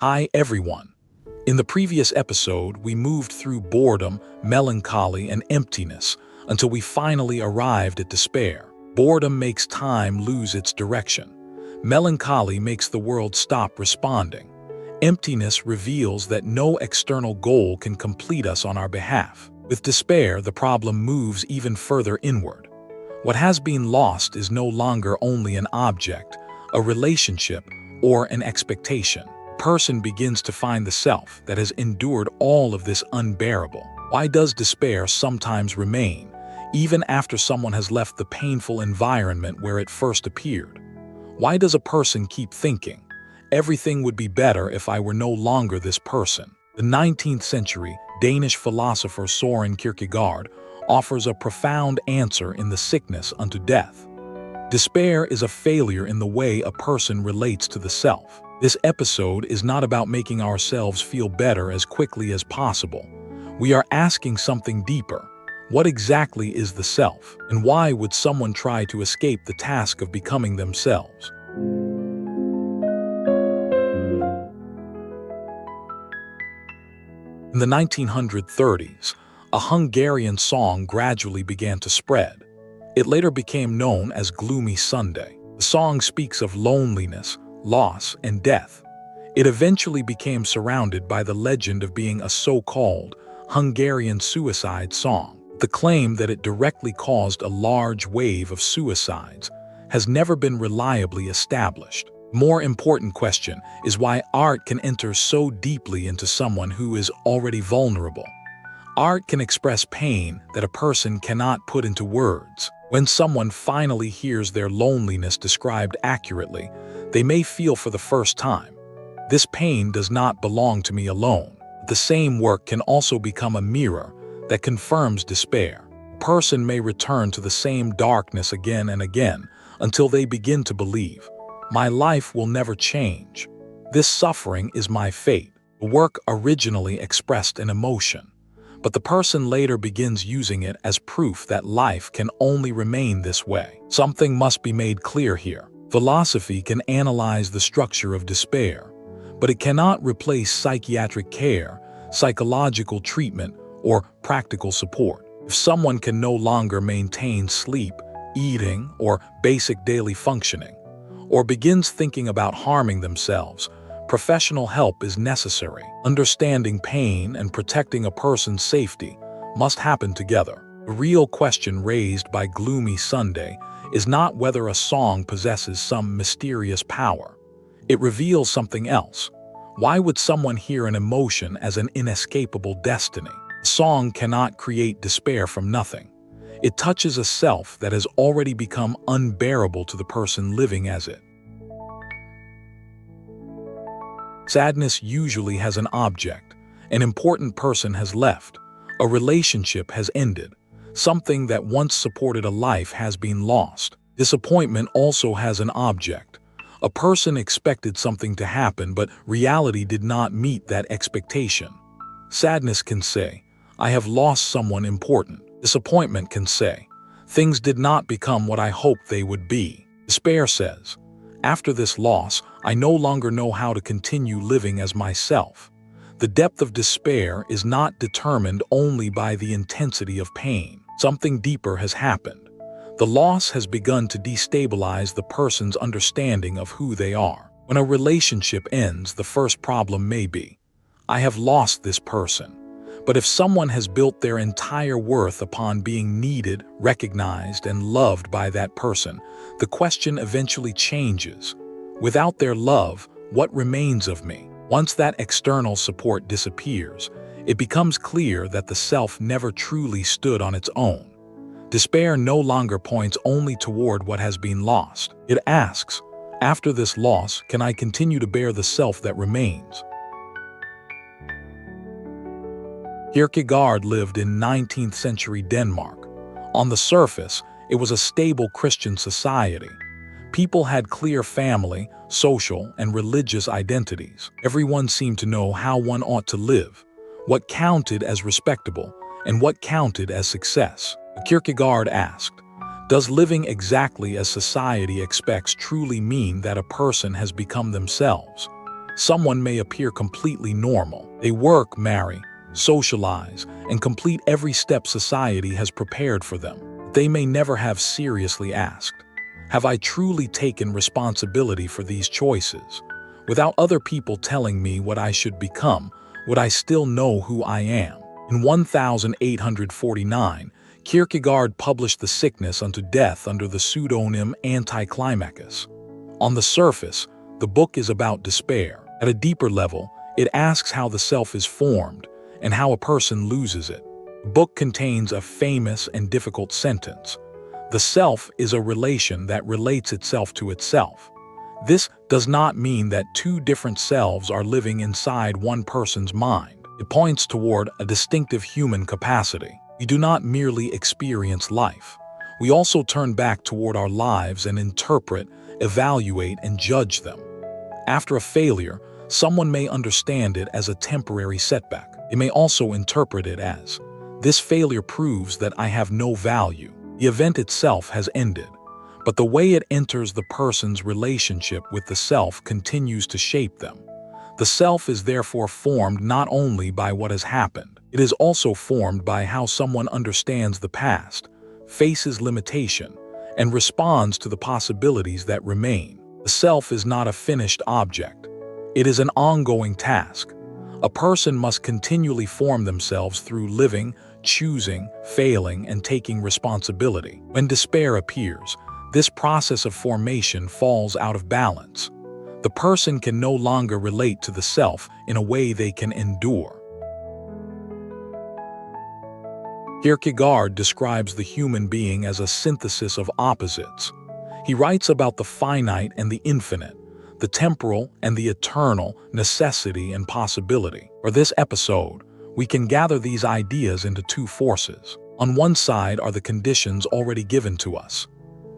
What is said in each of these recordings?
Hi everyone. In the previous episode, we moved through boredom, melancholy, and emptiness until we finally arrived at despair. Boredom makes time lose its direction. Melancholy makes the world stop responding. Emptiness reveals that no external goal can complete us on our behalf. With despair, the problem moves even further inward. What has been lost is no longer only an object, a relationship, or an expectation. Person begins to find the self that has endured all of this unbearable. Why does despair sometimes remain, even after someone has left the painful environment where it first appeared? Why does a person keep thinking, everything would be better if I were no longer this person? The 19th century Danish philosopher Søren Kierkegaard offers a profound answer in The Sickness unto Death. Despair is a failure in the way a person relates to the self. This episode is not about making ourselves feel better as quickly as possible. We are asking something deeper. What exactly is the self, and why would someone try to escape the task of becoming themselves? In the 1930s, a Hungarian song gradually began to spread. It later became known as Gloomy Sunday. The song speaks of loneliness, loss, and death. It eventually became surrounded by the legend of being a so-called Hungarian suicide song. The claim that it directly caused a large wave of suicides has never been reliably established. The more important question is why art can enter so deeply into someone who is already vulnerable. Art can express pain that a person cannot put into words. When someone finally hears their loneliness described accurately, they may feel for the first time, this pain does not belong to me alone. The same work can also become a mirror that confirms despair. A person may return to the same darkness again and again until they begin to believe, my life will never change. This suffering is my fate. The work originally expressed an emotion, but the person later begins using it as proof that life can only remain this way. Something must be made clear here. Philosophy can analyze the structure of despair, but it cannot replace psychiatric care, psychological treatment, or practical support. If someone can no longer maintain sleep, eating, or basic daily functioning, or begins thinking about harming themselves, professional help is necessary. Understanding pain and protecting a person's safety must happen together. The real question raised by Gloomy Sunday is not whether a song possesses some mysterious power. It reveals something else. Why would someone hear an emotion as an inescapable destiny? A song cannot create despair from nothing. It touches a self that has already become unbearable to the person living as it. Sadness usually has an object. An important person has left. A relationship has ended. Something that once supported a life has been lost. Disappointment also has an object. A person expected something to happen, but reality did not meet that expectation. Sadness can say, I have lost someone important. Disappointment can say, things did not become what I hoped they would be. Despair says, after this loss, I no longer know how to continue living as myself. The depth of despair is not determined only by the intensity of pain. Something deeper has happened. The loss has begun to destabilize the person's understanding of who they are. When a relationship ends, the first problem may be, I have lost this person. But if someone has built their entire worth upon being needed, recognized, and loved by that person, the question eventually changes. Without their love, what remains of me? Once that external support disappears, it becomes clear that the self never truly stood on its own. Despair no longer points only toward what has been lost. It asks, after this loss, can I continue to bear the self that remains? Kierkegaard lived in 19th century Denmark. On the surface, it was a stable Christian society. People had clear family, social, and religious identities. Everyone seemed to know how one ought to live, what counted as respectable, and what counted as success. Kierkegaard asked, does living exactly as society expects truly mean that a person has become themselves? Someone may appear completely normal. They work, marry, socialize, and complete every step society has prepared for them. They may never have seriously asked, have I truly taken responsibility for these choices? Without other people telling me what I should become, would I still know who I am? In 1849, Kierkegaard published The Sickness unto Death under the pseudonym Anticlimacus. On the surface, the book is about despair. At a deeper level, it asks how the self is formed and how a person loses it. The book contains a famous and difficult sentence. The self is a relation that relates itself to itself. This does not mean that two different selves are living inside one person's mind. It points toward a distinctive human capacity. We do not merely experience life. We also turn back toward our lives and interpret, evaluate, and judge them. After a failure, someone may understand it as a temporary setback. They may also interpret it as, this failure proves that I have no value. The event itself has ended, but the way it enters the person's relationship with the self continues to shape them. The self is therefore formed not only by what has happened, it is also formed by how someone understands the past, faces limitation, and responds to the possibilities that remain. The self is not a finished object. It is an ongoing task. A person must continually form themselves through living, choosing, failing, and taking responsibility. When despair appears, this process of formation falls out of balance. The person can no longer relate to the self in a way they can endure. Kierkegaard describes the human being as a synthesis of opposites. He writes about the finite and the infinite, the temporal and the eternal, necessity and possibility. For this episode, we can gather these ideas into two forces. On one side are the conditions already given to us.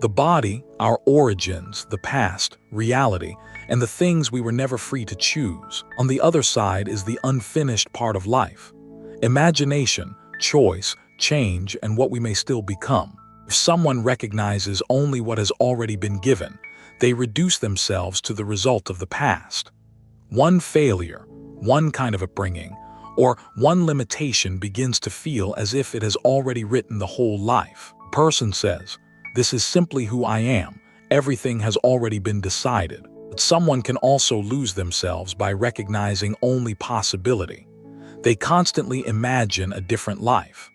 The body, our origins, the past, reality, and the things we were never free to choose. On the other side is the unfinished part of life. Imagination, choice, change, and what we may still become. If someone recognizes only what has already been given, they reduce themselves to the result of the past. One failure, one kind of upbringing, or one limitation begins to feel as if it has already written the whole life. The person says, this is simply who I am, everything has already been decided. But someone can also lose themselves by recognizing only possibility. They constantly imagine a different life.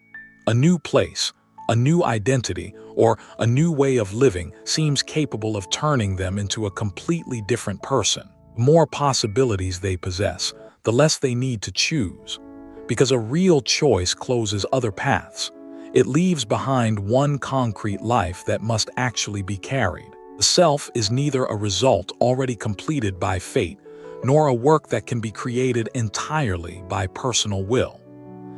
A new place, a new identity, or a new way of living seems capable of turning them into a completely different person. The more possibilities they possess, the less they need to choose. Because a real choice closes other paths. It leaves behind one concrete life that must actually be carried. The self is neither a result already completed by fate, nor a work that can be created entirely by personal will.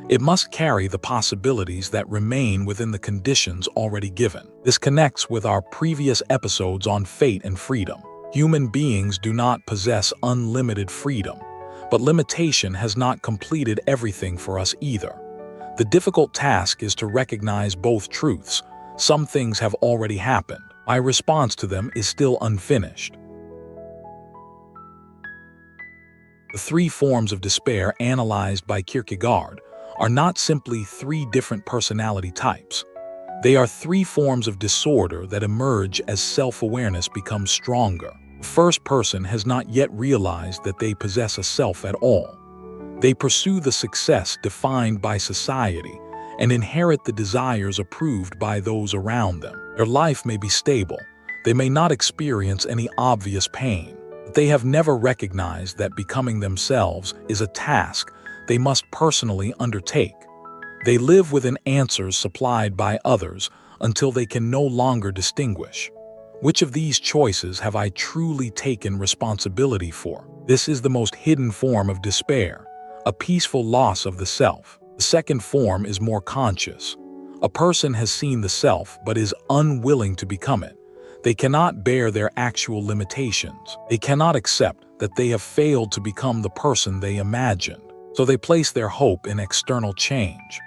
It must carry the possibilities that remain within the conditions already given. This connects with our previous episodes on fate and freedom. Human beings do not possess unlimited freedom, but limitation has not completed everything for us either. The difficult task is to recognize both truths. Some things have already happened. My response to them is still unfinished. The three forms of despair analyzed by Kierkegaard are not simply three different personality types. They are three forms of disorder that emerge as self-awareness becomes stronger. The first person has not yet realized that they possess a self at all. They pursue the success defined by society and inherit the desires approved by those around them. Their life may be stable. They may not experience any obvious pain, but they have never recognized that becoming themselves is a task they must personally undertake. They live within answers supplied by others until they can no longer distinguish. Which of these choices have I truly taken responsibility for? This is the most hidden form of despair, a peaceful loss of the self. The second form is more conscious. A person has seen the self but is unwilling to become it. They cannot bear their actual limitations. They cannot accept that they have failed to become the person they imagined. So they place their hope in external change.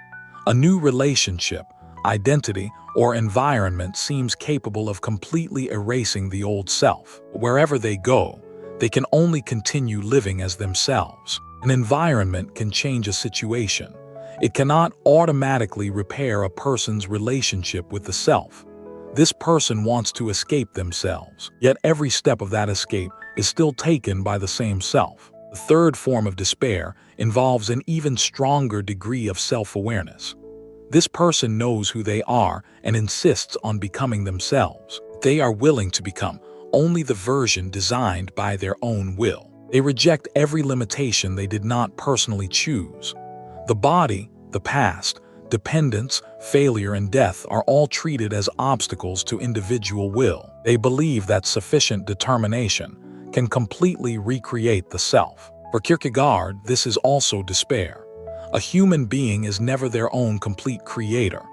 A new relationship, identity, or environment seems capable of completely erasing the old self. Wherever they go, They can only continue living as themselves. An environment can change a situation. It cannot automatically repair a person's relationship with the self. This person wants to escape themselves, yet every step of that escape is still taken by the same self. The third form of despair involves an even stronger degree of self-awareness. This person knows who they are and insists on becoming themselves. They are willing to become only the version designed by their own will. They reject every limitation they did not personally choose. The body, the past, dependence, failure, and death are all treated as obstacles to individual will. They believe that sufficient determination can completely recreate the self. For Kierkegaard, this is also despair. A human being is never their own complete creator.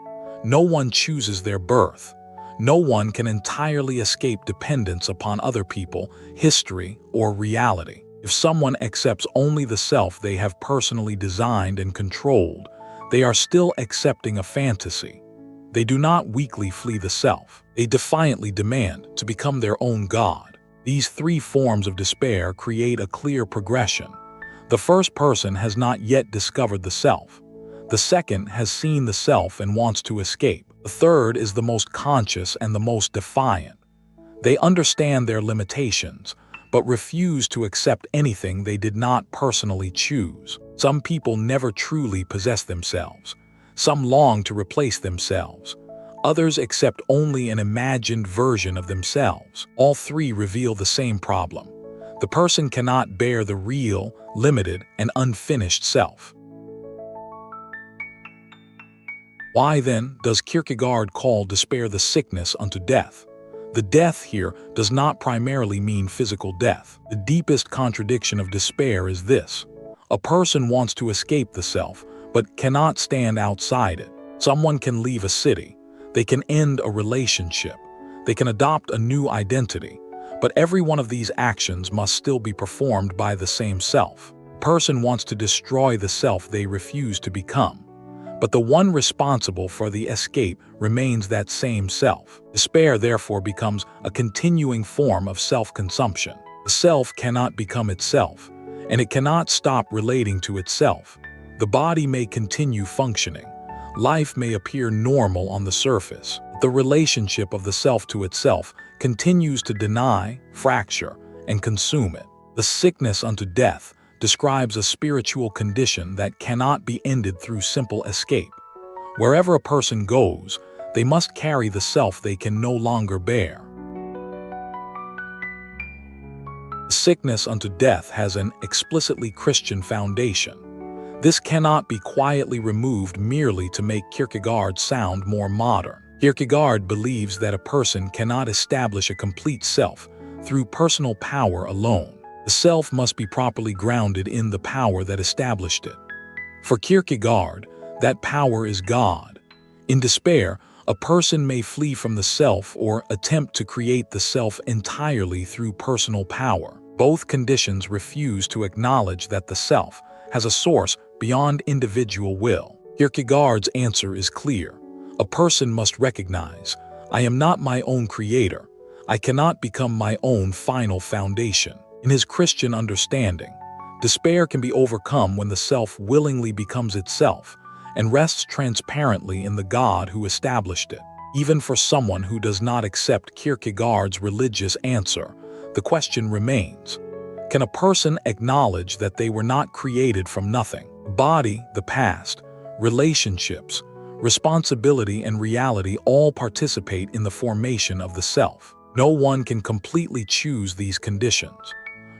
No one chooses their birth. No one can entirely escape dependence upon other people, history, or reality. If someone accepts only the self they have personally designed and controlled, they are still accepting a fantasy. They do not weakly flee the self. They defiantly demand to become their own God. These three forms of despair create a clear progression. The first person has not yet discovered the self. The second has seen the self and wants to escape. The third is the most conscious and the most defiant. They understand their limitations, but refuse to accept anything they did not personally choose. Some people never truly possess themselves. Some long to replace themselves. Others accept only an imagined version of themselves. All three reveal the same problem. The person cannot bear the real, limited, and unfinished self. Why then does Kierkegaard call despair the sickness unto death? The death here does not primarily mean physical death. The deepest contradiction of despair is this. A person wants to escape the self, but cannot stand outside it. Someone can leave a city. They can end a relationship. They can adopt a new identity. But every one of these actions must still be performed by the same self. A person wants to destroy the self they refuse to become. But the one responsible for the escape remains that same self. Despair therefore becomes a continuing form of self-consumption. The self cannot become itself, and it cannot stop relating to itself. The body may continue functioning. Life may appear normal on the surface. The relationship of the self to itself continues to deny, fracture, and consume it. The sickness unto death describes a spiritual condition that cannot be ended through simple escape. Wherever a person goes, they must carry the self they can no longer bear. The sickness unto death has an explicitly Christian foundation. This cannot be quietly removed merely to make Kierkegaard sound more modern. Kierkegaard believes that a person cannot establish a complete self through personal power alone. The self must be properly grounded in the power that established it. For Kierkegaard, that power is God. In despair, a person may flee from the self or attempt to create the self entirely through personal power. Both conditions refuse to acknowledge that the self has a source beyond individual will. Kierkegaard's answer is clear. A person must recognize, I am not my own creator. I cannot become my own final foundation. In his Christian understanding, despair can be overcome when the self willingly becomes itself and rests transparently in the God who established it. Even for someone who does not accept Kierkegaard's religious answer, the question remains, can a person acknowledge that they were not created from nothing? The body, the past, relationships, responsibility, and reality all participate in the formation of the self. No one can completely choose these conditions.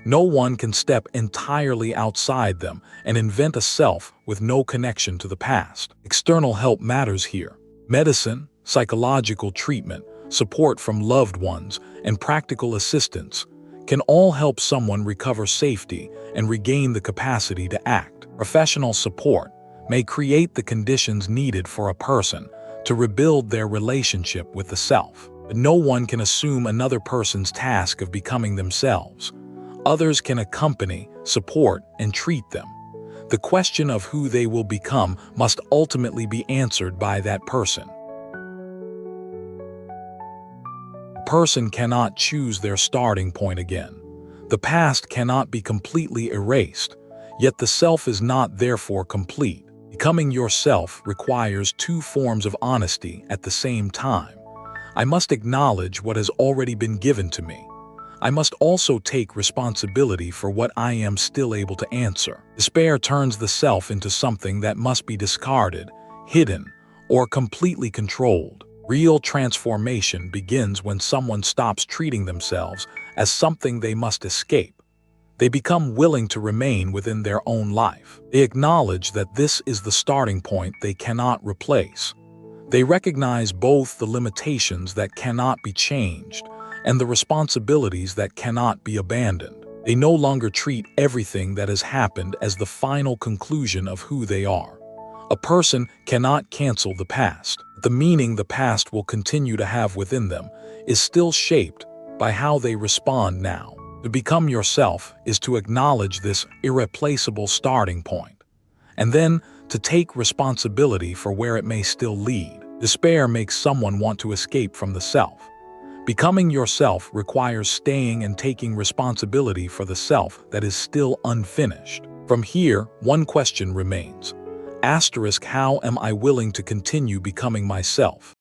No one can step entirely outside them and invent a self with no connection to the past. External help matters here. Medicine, psychological treatment, support from loved ones, and practical assistance can all help someone recover safety and regain the capacity to act. Professional support may create the conditions needed for a person to rebuild their relationship with the self. But no one can assume another person's task of becoming themselves. Others can accompany, support, and treat them. The question of who they will become must ultimately be answered by that person. A person cannot choose their starting point again. The past cannot be completely erased, yet the self is not therefore complete. Becoming yourself requires two forms of honesty at the same time. I must acknowledge what has already been given to me. I must also take responsibility for what I am still able to answer. Despair turns the self into something that must be discarded, hidden, or completely controlled. Real transformation begins when someone stops treating themselves as something they must escape. They become willing to remain within their own life. They acknowledge that this is the starting point they cannot replace. They recognize both the limitations that cannot be changed and the responsibilities that cannot be abandoned. They no longer treat everything that has happened as the final conclusion of who they are. A person cannot cancel the past. The meaning the past will continue to have within them is still shaped by how they respond now. To become yourself is to acknowledge this irreplaceable starting point, and then to take responsibility for where it may still lead. Despair makes someone want to escape from the self. Becoming yourself requires staying and taking responsibility for the self that is still unfinished. From here, one question remains. How am I willing to continue becoming myself?